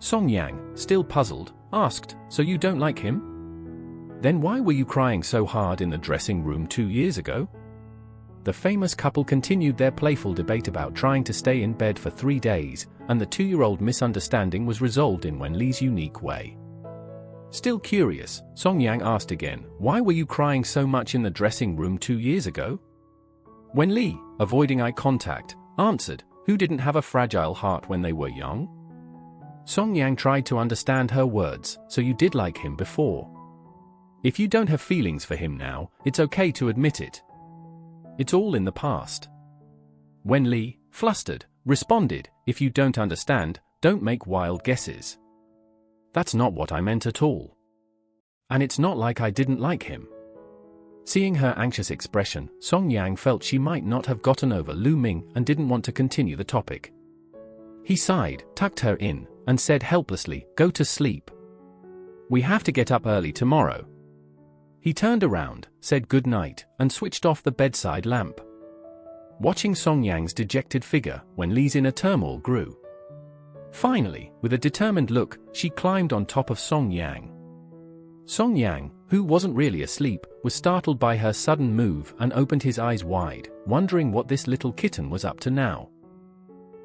Song Yang, still puzzled, asked, "So you don't like him? Then why were you crying so hard in the dressing room 2 years ago?" The famous couple continued their playful debate about trying to stay in bed for 3 days, and the 2-year-old misunderstanding was resolved in Wen Lee's unique way. Still curious, Song Yang asked again, "Why were you crying so much in the dressing room 2 years ago?" Wen Lee, avoiding eye contact, answered, "Who didn't have a fragile heart when they were young?" Song Yang tried to understand her words, "So you did like him before. If you don't have feelings for him now, it's okay to admit it. It's all in the past." Wen Lee, flustered, responded, "If you don't understand, don't make wild guesses. That's not what I meant at all. And it's not like I didn't like him." Seeing her anxious expression, Song Yang felt she might not have gotten over Lu Ming and didn't want to continue the topic. He sighed, tucked her in, and said helplessly, "Go to sleep. We have to get up early tomorrow." He turned around, said good night, and switched off the bedside lamp. Watching Song Yang's dejected figure, Wen Lee's inner turmoil grew. Finally, with a determined look, she climbed on top of Song Yang. Song Yang, who wasn't really asleep, was startled by her sudden move and opened his eyes wide, wondering what this little kitten was up to now.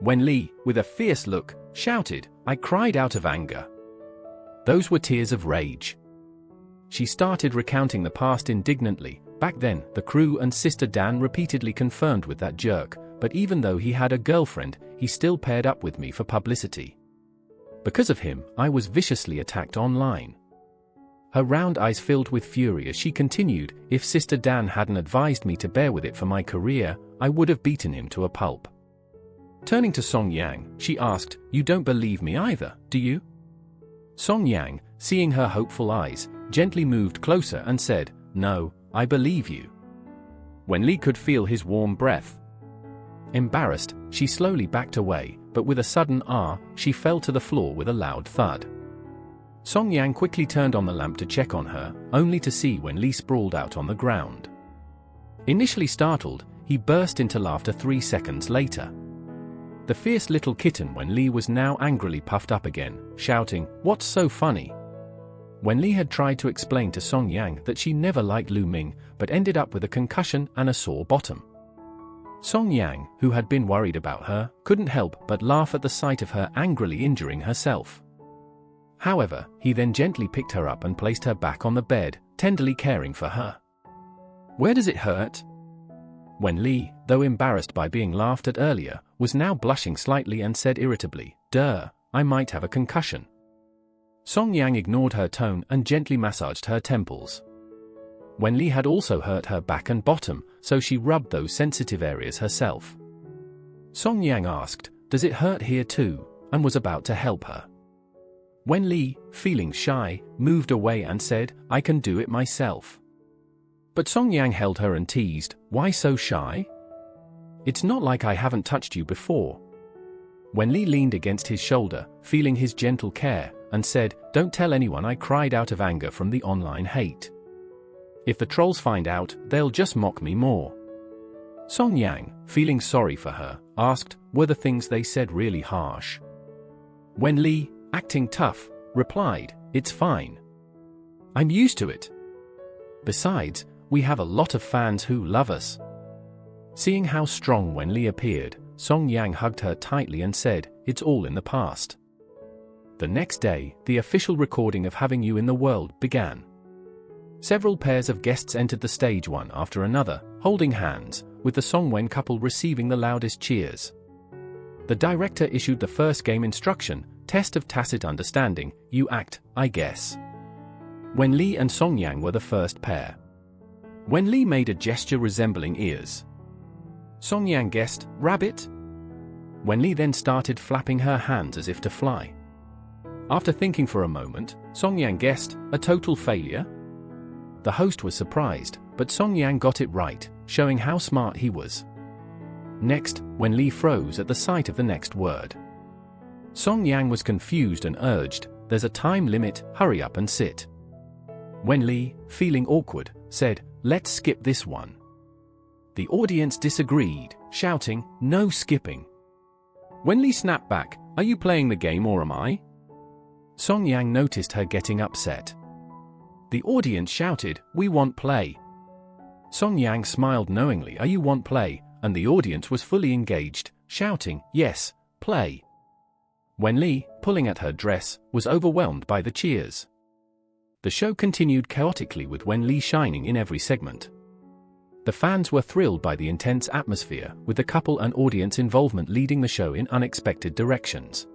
Wen Lee, with a fierce look, shouted, "I cried out of anger." Those were tears of rage. She started recounting the past indignantly. Back then, the crew and Sister Dan repeatedly confirmed with that jerk, but even though he had a girlfriend, he still paired up with me for publicity. Because of him, I was viciously attacked online. Her round eyes filled with fury as she continued, "If Sister Dan hadn't advised me to bear with it for my career, I would have beaten him to a pulp." Turning to Song Yang, she asked, "You don't believe me either, do you?" Song Yang, seeing her hopeful eyes, gently moved closer and said, "No, I believe you." Wen Lee could feel his warm breath. Embarrassed, she slowly backed away, but with a sudden she fell to the floor with a loud thud. Song Yang quickly turned on the lamp to check on her, only to see Wen Lee sprawled out on the ground. Initially startled, he burst into laughter 3 seconds later. The fierce little kitten Wen Lee was now angrily puffed up again, shouting, "What's so funny?" Wen Lee had tried to explain to Song Yang that she never liked Lu Ming, but ended up with a concussion and a sore bottom. Song Yang, who had been worried about her, couldn't help but laugh at the sight of her angrily injuring herself. However, he then gently picked her up and placed her back on the bed, tenderly caring for her. "Where does it hurt?" Wen Li, though embarrassed by being laughed at earlier, was now blushing slightly and said irritably, "Duh, I might have a concussion." Song Yang ignored her tone and gently massaged her temples. Wen Li had also hurt her back and bottom, so she rubbed those sensitive areas herself. Song Yang asked, "Does it hurt here too?" and was about to help her. Wen Li, feeling shy, moved away and said, "I can do it myself." But Song Yang held her and teased, "Why so shy? It's not like I haven't touched you before." Wen Li leaned against his shoulder, feeling his gentle care, and said, "Don't tell anyone I cried out of anger from the online hate. If the trolls find out, they'll just mock me more." Song Yang, feeling sorry for her, asked, "Were the things they said really harsh?" Wen Li, acting tough, replied, "It's fine. I'm used to it. Besides, we have a lot of fans who love us." Seeing how strong Wen Li appeared, Song Yang hugged her tightly and said, "It's all in the past." The next day, the official recording of Having You in the World began. Several pairs of guests entered the stage one after another, holding hands, with the Songwen couple receiving the loudest cheers. The director issued the first game instruction, "Test of Tacit Understanding, you act, I guess." Wen Li and Song Yang were the first pair. Wen Li made a gesture resembling ears. Song Yang guessed, "Rabbit?" Wen Li then started flapping her hands as if to fly. After thinking for a moment, Song Yang guessed, "A total failure?" The host was surprised, but Song Yang got it right, showing how smart he was. Next, Wen Li froze at the sight of the next word. Song Yang was confused and urged, "There's a time limit, hurry up and sit." Wen Li, feeling awkward, said, "Let's skip this one." The audience disagreed, shouting, "No skipping." Wen Li snapped back, "Are you playing the game or am I?" Song Yang noticed her getting upset. The audience shouted, "We want play." Song Yang smiled knowingly, "Are you want play?" and the audience was fully engaged, shouting, "Yes, play." Wen Li, pulling at her dress, was overwhelmed by the cheers. The show continued chaotically with Wen Li shining in every segment. The fans were thrilled by the intense atmosphere, with the couple and audience involvement leading the show in unexpected directions.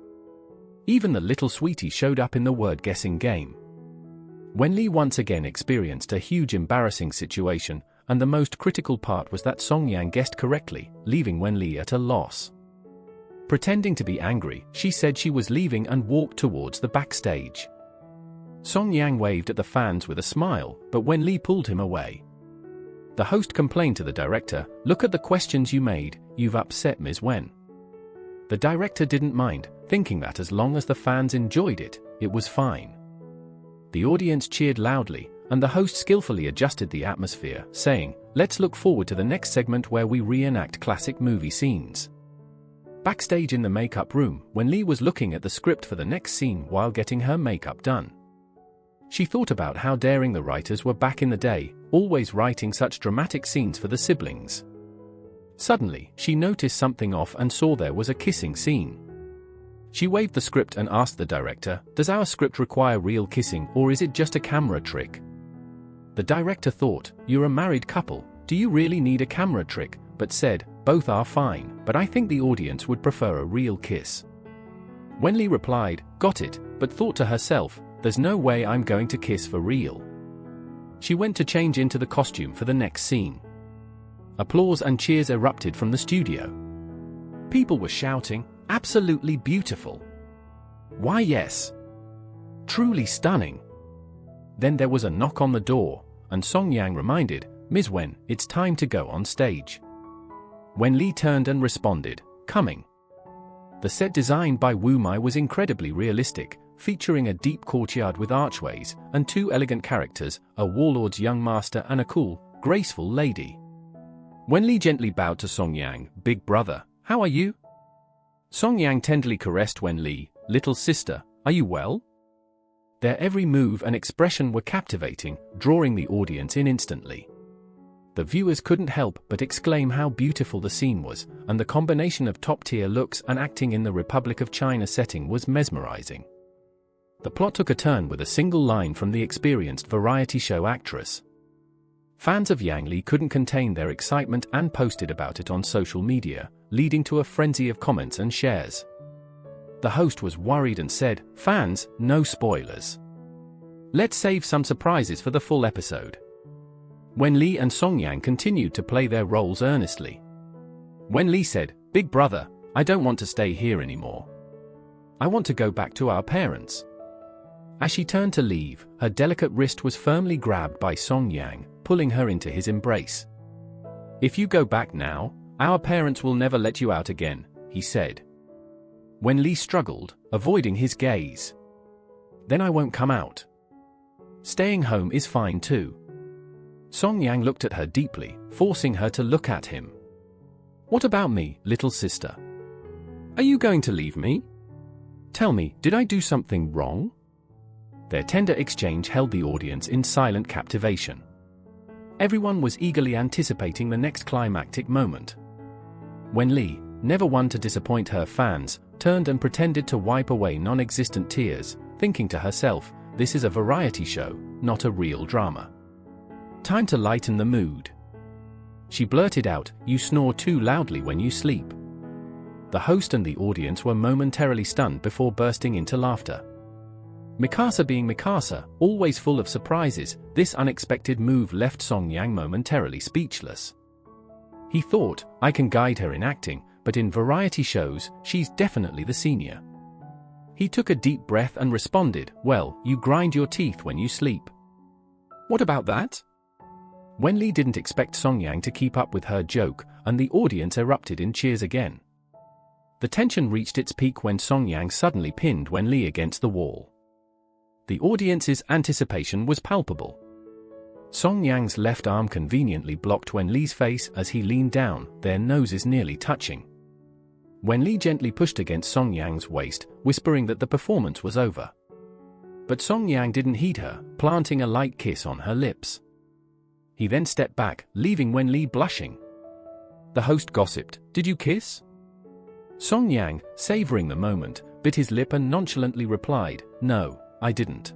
Even the little sweetie showed up in the word-guessing game. Wen Li once again experienced a huge embarrassing situation, and the most critical part was that Song Yang guessed correctly, leaving Wen Li at a loss. Pretending to be angry, she said she was leaving and walked towards the backstage. Song Yang waved at the fans with a smile, but Wen Li pulled him away. The host complained to the director, "Look at the questions you made, you've upset Ms. Wen." The director didn't mind, thinking that as long as the fans enjoyed it, it was fine. The audience cheered loudly, and the host skillfully adjusted the atmosphere, saying, "Let's look forward to the next segment where we reenact classic movie scenes." Backstage in the makeup room, Wen Li was looking at the script for the next scene while getting her makeup done. She thought about how daring the writers were back in the day, always writing such dramatic scenes for the siblings. Suddenly, she noticed something off and saw there was a kissing scene. She waved the script and asked the director, "Does our script require real kissing or is it just a camera trick?" The director thought, "You're a married couple, do you really need a camera trick?" but said, "Both are fine, but I think the audience would prefer a real kiss." Wen Li replied, "Got it," but thought to herself, "There's no way I'm going to kiss for real." She went to change into the costume for the next scene. Applause and cheers erupted from the studio. People were shouting, "Absolutely beautiful! Why yes! Truly stunning!" Then there was a knock on the door, and Song Yang reminded, "Ms. Wen, it's time to go on stage." Wen Li turned and responded, "Coming." The set designed by Wu Mai was incredibly realistic, featuring a deep courtyard with archways, and two elegant characters, a warlord's young master and a cool, graceful lady. Wen Li gently bowed to Song Yang, "Big brother, how are you?" Song Yang tenderly caressed Wen Li, "Little sister, are you well?" Their every move and expression were captivating, drawing the audience in instantly. The viewers couldn't help but exclaim how beautiful the scene was, and the combination of top-tier looks and acting in the Republic of China setting was mesmerizing. The plot took a turn with a single line from the experienced variety show actress. Fans of Yang Li couldn't contain their excitement and posted about it on social media, leading to a frenzy of comments and shares. The host was worried and said, "Fans, no spoilers. Let's save some surprises for the full episode." Wen Li and Song Yang continued to play their roles earnestly. Wen Li said, "Big brother, I don't want to stay here anymore. I want to go back to our parents." As she turned to leave, her delicate wrist was firmly grabbed by Song Yang, pulling her into his embrace. "If you go back now, our parents will never let you out again," he said. Wen Li struggled, avoiding his gaze. "Then I won't come out. Staying home is fine too." Song Yang looked at her deeply, forcing her to look at him. "What about me, little sister? Are you going to leave me? Tell me, did I do something wrong?" Their tender exchange held the audience in silent captivation. Everyone was eagerly anticipating the next climactic moment. Wen Li, never one to disappoint her fans, turned and pretended to wipe away non-existent tears, thinking to herself, "This is a variety show, not a real drama. Time to lighten the mood." She blurted out, "You snore too loudly when you sleep." The host and the audience were momentarily stunned before bursting into laughter. Mikasa being Mikasa, always full of surprises, this unexpected move left Song Yang momentarily speechless. He thought, "I can guide her in acting, but in variety shows, she's definitely the senior." He took a deep breath and responded, "Well, you grind your teeth when you sleep." "What about that?" Wen Li didn't expect Song Yang to keep up with her joke, and the audience erupted in cheers again. The tension reached its peak when Song Yang suddenly pinned Wen Li against the wall. The audience's anticipation was palpable. Song Yang's left arm conveniently blocked Wen Li's face as he leaned down, their noses nearly touching. Wen Li gently pushed against Song Yang's waist, whispering that the performance was over. But Song Yang didn't heed her, planting a light kiss on her lips. He then stepped back, leaving Wen Li blushing. The host gossiped, "Did you kiss?" Song Yang, savoring the moment, bit his lip and nonchalantly replied, "No, I didn't."